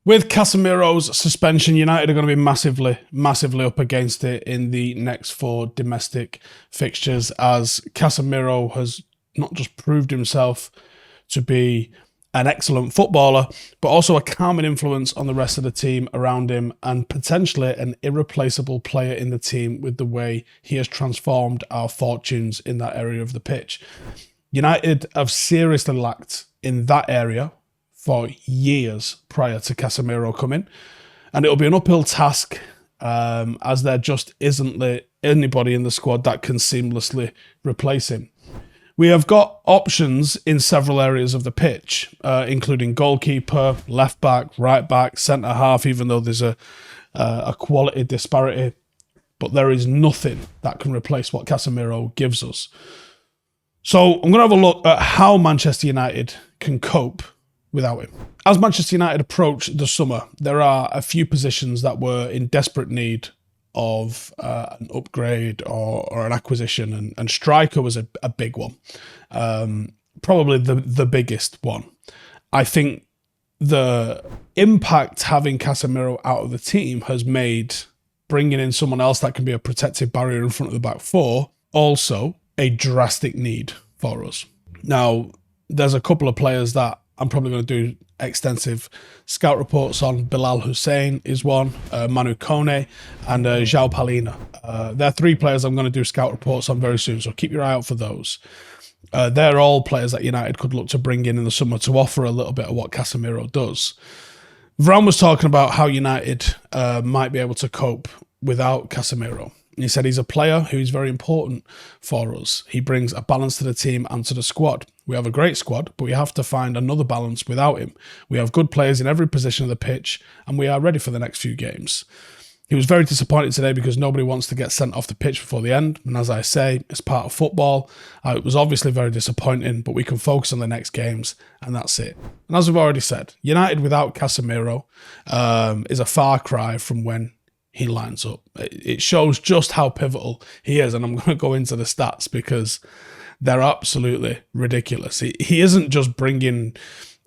With Casemiro's suspension, United are going to be massively up against it in the next 4 domestic fixtures, as Casemiro has not just proved himself to be an excellent footballer, but also a calming influence on the rest of the team around him, and potentially an irreplaceable player in the team with the way he has transformed our fortunes in that area of the pitch. United have seriously lacked in that area for years prior to Casemiro coming, and it'll be an uphill task as there just isn't anybody in the squad that can seamlessly replace him. We have got options in several areas of the pitch, including goalkeeper, left back, right back, centre half, even though there's a quality disparity, but there is nothing that can replace what Casemiro gives us. So I'm going to have a look at how Manchester United can cope without him. As Manchester United approach the summer, there are a few positions that were in desperate need of an upgrade or an acquisition, and striker was a big one, probably the biggest one. I think the impact having Casemiro out of the team has made bringing in someone else that can be a protective barrier in front of the back 4 also a drastic need for us. Now, there's a couple of players that I'm probably going to do extensive scout reports on. Bilal Hussein is one, Manu Kone, and João Palhinha. They're 3 players I'm going to do scout reports on very soon, so keep your eye out for those. They're all players that United could look to bring in the summer to offer a little bit of what Casemiro does. Varane was talking about how United might be able to cope without Casemiro. He said he's a player who is very important for us. He brings a balance to the team and to the squad. We have a great squad, but we have to find another balance without him. We have good players in every position of the pitch, and we are ready for the next few games. He was very disappointed today because nobody wants to get sent off the pitch before the end. And as I say, it's part of football. It was obviously very disappointing, but we can focus on the next games, and that's it. And as we've already said, United without Casemiro is a far cry from when he lines up. It shows just how pivotal he is, and I'm going to go into the stats because they're absolutely ridiculous. He isn't just bringing,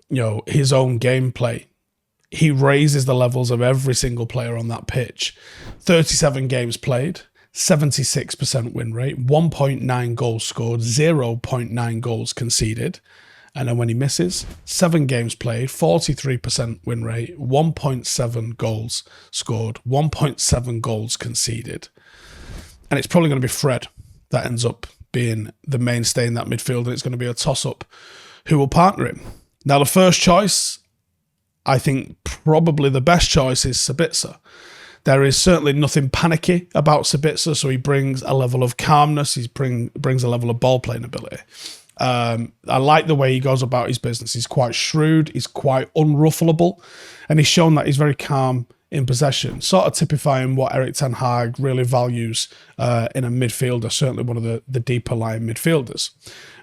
his own gameplay. He raises the levels of every single player on that pitch. 37 games played, 76% win rate, 1.9 goals scored, 0.9 goals conceded. And then when he misses, 7 games played, 43% win rate, 1.7 goals scored, 1.7 goals conceded. And it's probably going to be Fred that ends up being the mainstay in that midfield, and it's going to be a toss-up who will partner him. Now, the first choice, I think probably the best choice, is Sabitzer. There is certainly nothing panicky about Sabitzer, so he brings a level of calmness, he brings a level of ball-playing ability. I like the way he goes about his business. He's quite shrewd, he's quite unruffleable, and he's shown that he's very calm in possession, sort of typifying what Erik ten Hag really values in a midfielder, certainly one of the deeper lying midfielders.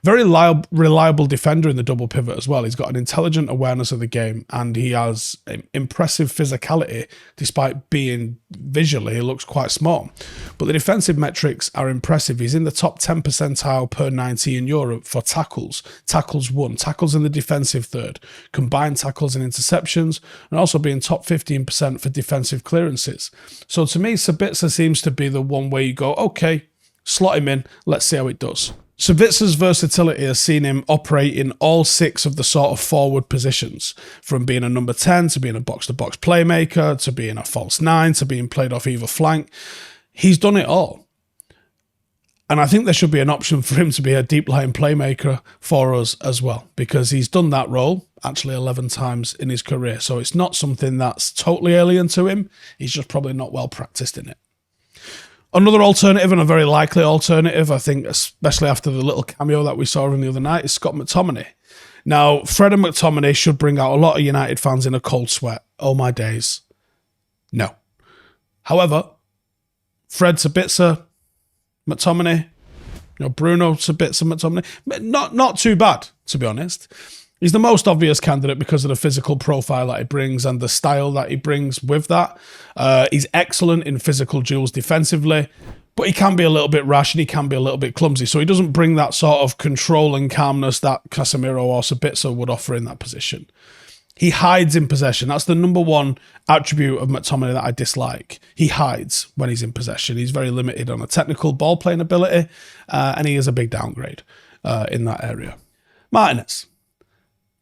Very reliable defender in the double pivot as well. He's got an intelligent awareness of the game, and he has impressive physicality despite being visually, he looks quite small. But the defensive metrics are impressive. He's in the top 10 percentile per 90 in Europe for tackles won, tackles in the defensive third, combined tackles and interceptions, and also being top 15% for defensive clearances. So to me, Sabitzer seems to be the one where you go, okay, slot him in, let's see how it does. Sabitzer's versatility has seen him operate in all 6 of the sort of forward positions, from being a number 10 to being a box-to-box playmaker, to being a false 9, to being played off either flank. He's done it all. And I think there should be an option for him to be a deep-lying playmaker for us as well, because he's done that role actually 11 times in his career. So it's not something that's totally alien to him. He's just probably not well practiced in it. Another alternative, and a very likely alternative, I think, especially after the little cameo that we saw of him the other night, is Scott McTominay. Now, Fred and McTominay should bring out a lot of United fans in a cold sweat. Oh my days. No. However, Fred, Sabitzer, McTominay, Bruno, Sabitzer, McTominay, not too bad, to be honest. He's the most obvious candidate because of the physical profile that he brings and the style that he brings with that. He's excellent in physical duels defensively, but he can be a little bit rash and he can be a little bit clumsy. So he doesn't bring that sort of control and calmness that Casemiro or Sabitzer would offer in that position. He hides in possession. That's the number one attribute of McTominay that I dislike. He hides when he's in possession. He's very limited on a technical ball playing ability, and he is a big downgrade in that area. Martinez.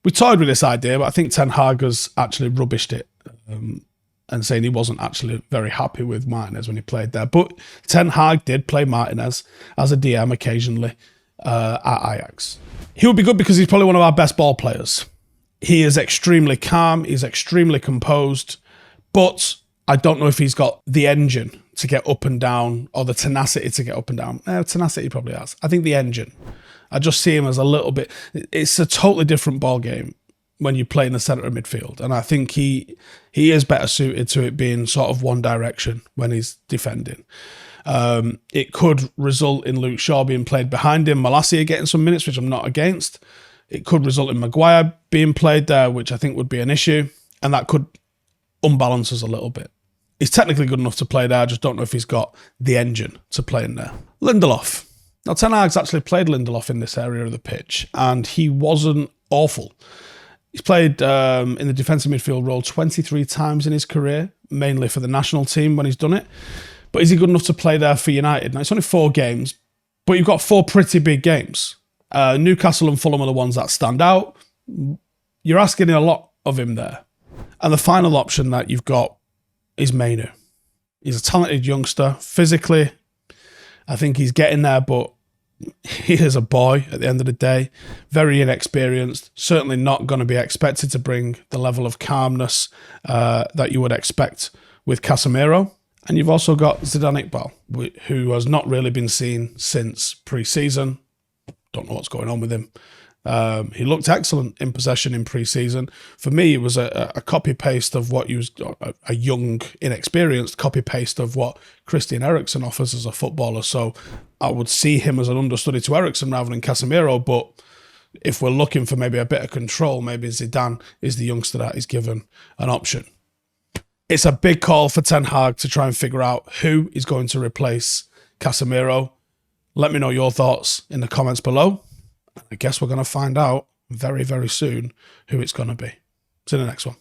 We toyed with this idea, but I think Ten Hag has actually rubbished it and saying he wasn't actually very happy with Martinez when he played there. But Ten Hag did play Martinez as a DM occasionally at Ajax. He would be good because he's probably one of our best ball players. He is extremely calm, he's extremely composed, but I don't know if he's got the engine to get up and down or the tenacity to get up and down. Tenacity he probably has. I think the engine. I just see him as a little bit... It's a totally different ball game when you play in the centre of midfield, and I think he is better suited to it being sort of one direction when he's defending. It could result in Luke Shaw being played behind him, Malacia getting some minutes, which I'm not against. It could result in Maguire being played there, which I think would be an issue, and that could unbalance us a little bit. He's technically good enough to play there, I just don't know if he's got the engine to play in there. Lindelof. Now, Ten Hag's actually played Lindelof in this area of the pitch, and he wasn't awful. He's played in the defensive midfield role 23 times in his career, mainly for the national team when he's done it. But is he good enough to play there for United? Now, it's only 4 games, but you've got 4 pretty big games. Newcastle and Fulham are the ones that stand out. You're asking a lot of him there. And the final option that you've got is Mainu. He's a talented youngster. Physically, I think he's getting there, but he is a boy at the end of the day. Very inexperienced. Certainly not going to be expected to bring the level of calmness that you would expect with Casemiro. And you've also got Zidane Iqbal, who has not really been seen since pre-season. Don't know what's going on with him. He looked excellent in possession in pre-season. For me, it was a copy-paste of what he was, a young, inexperienced copy-paste of what Christian Eriksen offers as a footballer. So I would see him as an understudy to Eriksen rather than Casemiro. But if we're looking for maybe a bit of control, maybe Zidane is the youngster that is given an option. It's a big call for Ten Hag to try and figure out who is going to replace Casemiro. Let me know your thoughts in the comments below. I guess we're going to find out very, very soon who it's going to be. See you in the next one.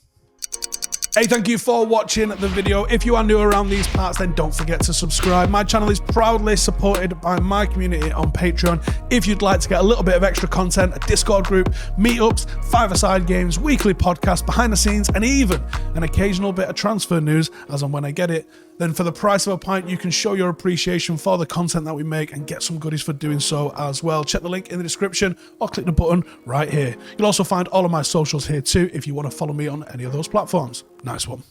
Hey, thank you for watching the video. If you are new around these parts, then don't forget to subscribe. My channel is proudly supported by my community on Patreon. If you'd like to get a little bit of extra content, a Discord group, meetups, 5-a-side games, weekly podcasts, behind the scenes, and even an occasional bit of transfer news as and when I get it, then for the price of a pint, you can show your appreciation for the content that we make and get some goodies for doing so as well. Check the link in the description or click the button right here. You'll also find all of my socials here too if you want to follow me on any of those platforms. Nice one.